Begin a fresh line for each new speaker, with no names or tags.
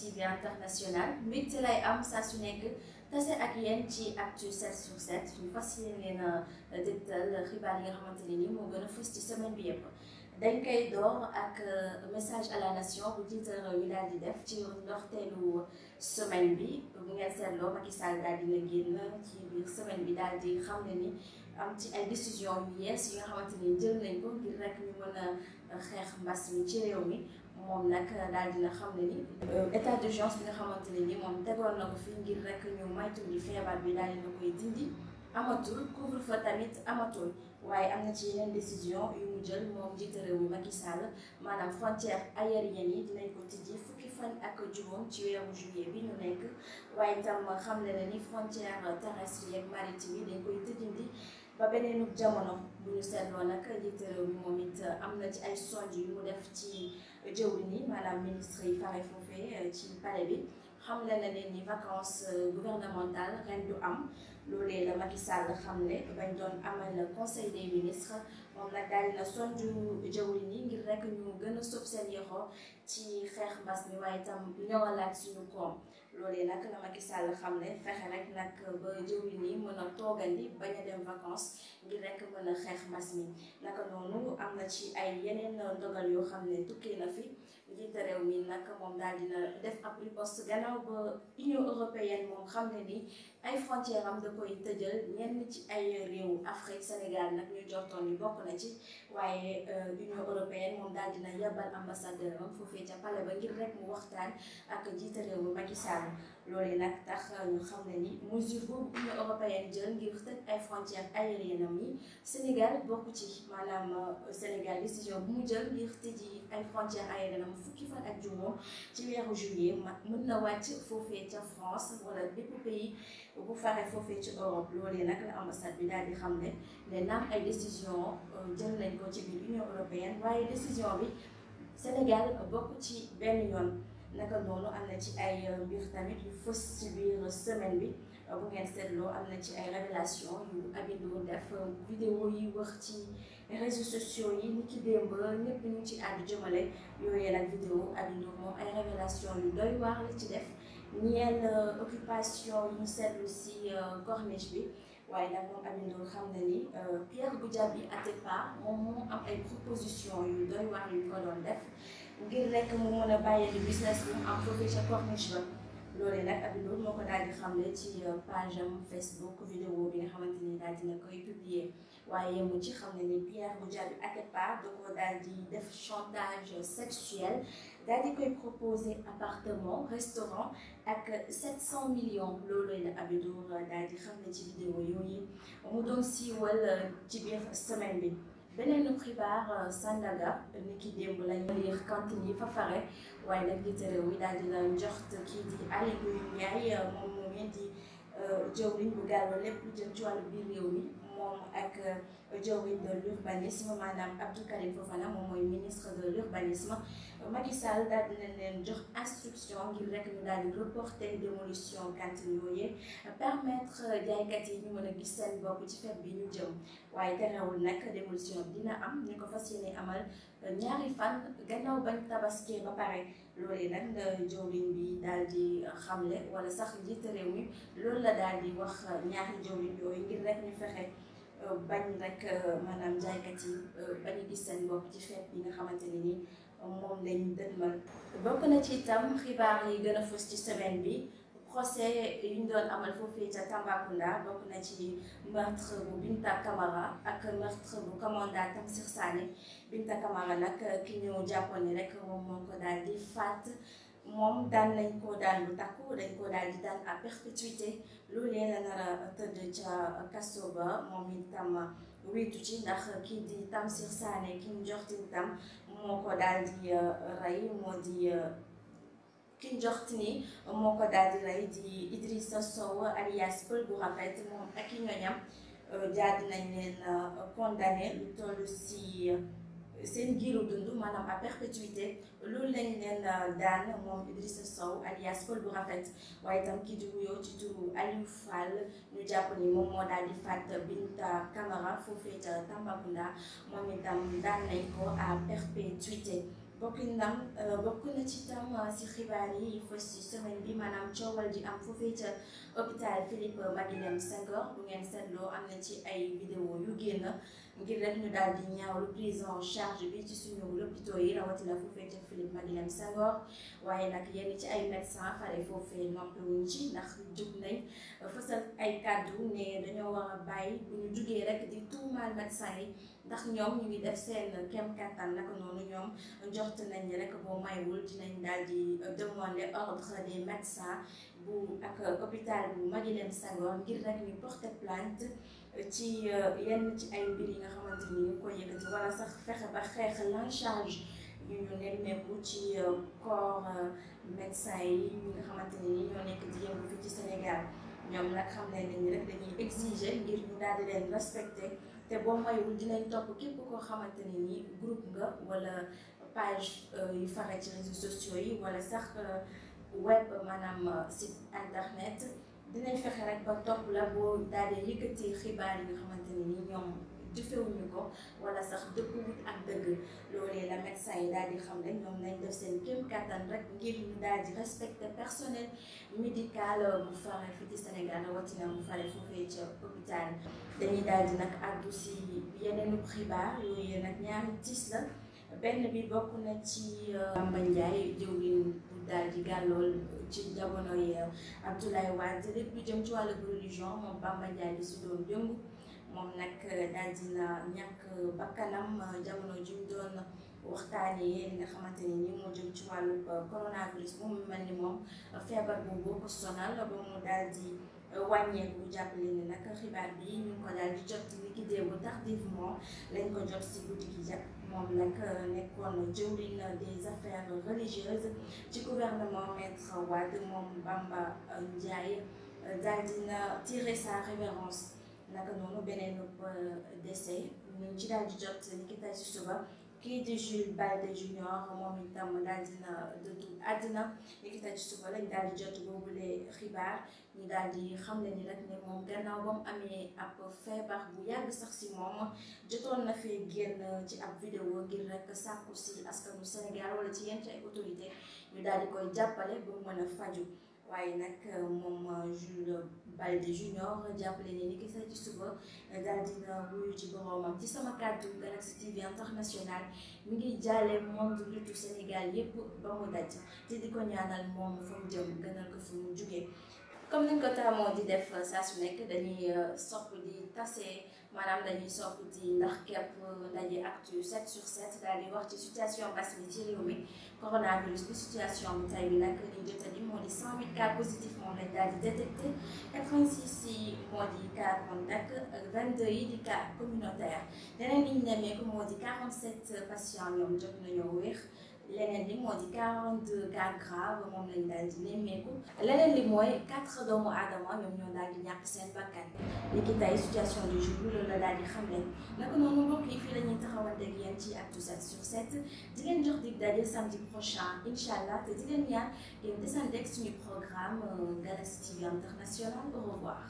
TV international mbégte lay am saa su nekk tase ak yéen ci Actu 7 sur 7 ñu fas yéene leen dégtal xibaar yi nga xamante ne ni moo gën a fës ci semaine bi yëpp. dañ koy door ak message à la nation bu jiital réew mi daal di def ci ndorteelu semaine bi bu ngeen seetloo Macky Sall daal dina génn ci biir semaine bi daal di xam ne ni am ci ay décision yu yees yi nga xamante ni jël nañ ko ngir rek ñu mën a xeex mbas mi ci réew mi. moom nag daal dina xam ne ni état d'urgence bi nga xamante ne ni moom tegoon na ko fi ngir rek ñu maytu di feebar bi daal dina koy dindi amatul couvre-feu tamit amatul waaye am na ci yeneen décision yu mu jël moom jiite réew mi Macky Sall maanaam frontière aérienne yi dinañ ko tijji fukki fan ak juróom ci weeru juillet bi ñu nekk waaye itam xam ne ni frontière terrestre yeeg maritime yi dañ koy tëjandi ba beneenug jamono bu ñu seetloo nag jiite réew mi moom it am na ci ay sonj yu mu def ci jëwriñ yi maanaam ministre yi fare foofee ci palais bi xam le na leen ni vacances gouvernementales ren du am loolee la Macky Sall xam ne bañ doon amal conseil des ministres moom nag daal dina sonju jëwriñ yi ngir rek ñu gën a sóob seen yoxo ci xeex mbas mi waaye itam ñoŋalaat suñu koom loolee nag la Macky Sall xam ne fexe rek nag ba jëwriñ yi mën a toogandi bañ a dem vacances ngir rek mën a xeex mbas mi naka noonu am na ci ay yeneen ndogal yoo xam ne tukkee na fi njiite réew mi nag moom daal dina def ab riposte gannaaw ba Union européenne moom xam ne ni ay frontières am da koy tëjal ñenn ci ay réew Afrique Sénégal nag ñu jortoon ni bokk na ci waaye Union européenne moom daal dina yebal ambassadeur am foofee ca palais ba ngir rek mu waxtaan ak jiite réew mi Macky Sall loolee nag tax ñu xam ne ni mesure boobu Union européenne jël ngir tëj ay frontières aériennes am yi Sénégal bokk ci maanaam Sénégal décision bu mu jël ngir tëji ay frontières aériennes am fukki fan ak juróom ci weeru juillet mën na wàcc foofee ca France wala bépp pays bu faree foofee ci Europe loolee nag la ambassade bi daal di xam ne naam ay décision jël nañ ko ci biir Union européenne waaye décision bi Sénégal bokk ci benn yoon naka noonu am na ci ay mbir tamit yu fës ci biir semaine bi bu ngeen seetloo am na ci ay révélation yu Aby Ndour def vidéo yi wax ci réseaux sociaux yi ni ki démb ñëpp ñu ci àddu jëmale yooyee nag vidéo Aby Ndour moom ay révélation yu doy waar la ci def ñeel occupation yi ñu seetlu si corniche bi waaye nag moom Aby Ndour xam na ni Pierre Goudiaby Atepa moom moo am ay proposition yu doy waar yu ko doon def ngir rek mu mën a bàyyi di business bi mu am foofee ca corniche ba loolee nag Aby Ndour moo ko daal di xamle ci page am Facebook vidéo bi nga xamante ni daal dina koy publier waaye mu ci xam ne ni Pierre Goudiaby Atepa da ko daal di def chantage sexuel daal di koy proposer appartement restaurant ak 700 millions loolu la Aby Ndour daal di xam ne ci vidéo yooyu mu doon siiwal ci biir semaine bi. beneen xibaar Sandaga ni ki démb lañu liir cantine yi fa fare waaye nag jiite réew mi daal dina njoxt kii di Aly Ngouille Ndiaye moom moomee di jëwriñ bu gàllu lépp lu jëm ci wàllu biir réew mi moom ak jëwriñ de l'urbanisme maanaam Abdou Karim Fofana moom mooy ministre de l'urbanisme Macky Sall daal dina leen jox instruction ngir rek ñu daal di reporter démolition cantine yooyu permettre jaaykat yi ñu mën a gis seen bopp ci fête bi ñu jëm waaye terewul nag démolition dina am ñu ko fas yéene amal ñaari fan gannaaw bañ tabaskee ba pare loolee nag la jëwriñ bi daal di xamle wala sax njiite réew mi loolu la daal di wax ñaari jëwriñ yooyu ngir rek ñu fexe bañ rek maanaam jaaykat yi bañu gis seen bopp ci fête bi nga xamante ne ni moom lañ dënmal. bokk na ci itam xibaar yi gën a fës ci semaine bi procès yu ñu doon amal foofii ca Tambacounda bokk na ci meurtre bu Binta Camara ak meurtre bu commandant Tamsir Sané Binta Camara nag ki ñu jàppoon ni rek moom moo ko daal di faat moom daan nañ ko daan lu takku dañ ko daal di daan à perpétuité loolee la nar a tëdd ca kaso ba moom itam wéetu ci ndax kii di Tamsir Sané ki ñu joxti itam moo ko daal di rey moo di ki joxti ni moo ko daal di rey di Idrissa Sow alias Pël bu Rafet moom ak i ñoñam daal dinañ leen condamné lu toll si seen giiru dund maanaam à perpétuité loolu lañ leen daan moom Idrissa Sow alias Pël bu Rafet waaye itam kii di wuyoo ci turu Aliou Fall ñu jàpp ni moom moo daal di faat Binta Camara foofee ca Tambacounda moom itam daan nañ ko à perpétuité bokk ndam bokk na ci tam si xibaar yi fës ci semaine bi maanaam coowal di am foofee ca hôpital Philippe Maguilène Senghor bu ngeen seetloo am na ci ay vidéo yu génn ngir rek ñu daal di ñaawlu prise en charge bi ci suñu lopito yi rawatina foofee ca Philippe Maguilène Senghor waaye nag yenn ci ay médecin fare foofee noppiwuñ ci ndax jug nañ fësal ay kàddu ne dañoo war a bàyyi bu ñu jugee rek di tuumaal médecin yi ndax ñoom ñu ngi def seen kem kattan naka noonu ñoom njort nañ rek boo maywul dinañ daal di demander ordre des médecins bu ak hôpital bu Maguilène Senghor ngir rek ñu porter plainte ci yenn ci ay mbir yi nga xamante ni ñu koy yëkkati wala sax fexe ba xeex l'encharge yu ñu nemmeeku ci corps médecin yi ñi nga xamante ni ñoo nekk di yëngu fii ci Sénégal ñoom nag xam ne nañu rek dañuy exiger ngir ñu daal di leen respecter te boo mayul dinañ topp képp koo xamante ne ni groupe nga wala page yu fare ci réseaux sociaux yi wala sax web maanaam site internet dinañ fexe rek ba topp la boo daal di yëkkati xibaar yi nga xamante ne ni ñoom jëfewuñu ko wala sax dëkkuwut ak dëgg loolee la médecin yi daal di xam ne ñoom nañ def seen kéem kattan rek ngir ñu daal di respecter personnel médical bu fare fii ci Sénégal rawatina bu fare foofee ca hôpital dañuy daal di nag àddu si yeneenu xibaar yooyu nag ñaari tiis la benn bi bokk na ci Bamba Ndiaye jëwriñ bu daal di gàllool ci jamono yi Abdoulaye Wade lépp lu jëm ci wàllu religion moom Bamba Ndiaye di si doon jëngu moom nag daal dina ñàkk bakkanam jamono ji mu doon waxtaanee li nga xamante ne ni moo jëm ci wàllu coronavirus moom mel ni moom feebar boobu ko sonal ba mu daal di wàññeeku jàppale ni nag xibaar bi ñu ngi ko daal di jot ni ki démb tardivement lañ ko jot si guddi gi jàpp moom nag nekkoon jëwriñ des affaires religieuses ci gouvernement Maître Wade moom Bamba Ndiaye daal dina tirer sa révérence naka noonu beneen décès ñu ci daal di jot ni ki tey si suba kii di Jules Balde Junior moom itam daal dina dëddu àddina ni ki tey si suba lañ daal di jot boobule xibaar ñu daal di xam ne ni rek ne moom gannaaw ba mu amee ab feebar bu yàgg sax si moom jotoon na fee génn ci ab vidéo ngir rek sàkku si askanu Sénégal wala ci yenn ci ay autorité ñu daal di koy jàppale ba mu mën a faju waaye nag moom Jules Balde Junior jàppale ne ni ki say ci suba daal dina wuyu ci boroomam ci sama kàddu Galaxy TV International mi ngi jaale monde lutu Sénégal yépp ba mu daj te di ko ñaanal moom fa mu jëm gënal ko fu mu jugee comme niñ ko taamoo di def saa su nekk dañuy sopp di tase maanaam dañuy sopp di ndax képp ndaje actu 7/7 daal di wax ci situation mbas mi ci réew mi coronavirus bi situation bi tey bi nag liñ jot a di moo di 108 cas positifs moom lañ daal di détecté 86 yi moo di cas contact 22 yi di cas communautaire leneen li ñu nemmeeku moo di 47 patients ñoom jot nañoo wér leneen li moo di 42 cas grave moom lañ daal di nemmeeku leneen li mooy 4 doomu aadama ñoom ñoo daal di ñàkk seen bakkan li ki tey situation du jour bi loolu la daal di xam leen naka noonu mbokk yi fii la ñuy taxawante ak yéen ci actu 7/7 di leen jox dig daje samedi prochain incha allah te di leen ñaan ngeen desanteeg suñu programme Galaxy TV International au revoir.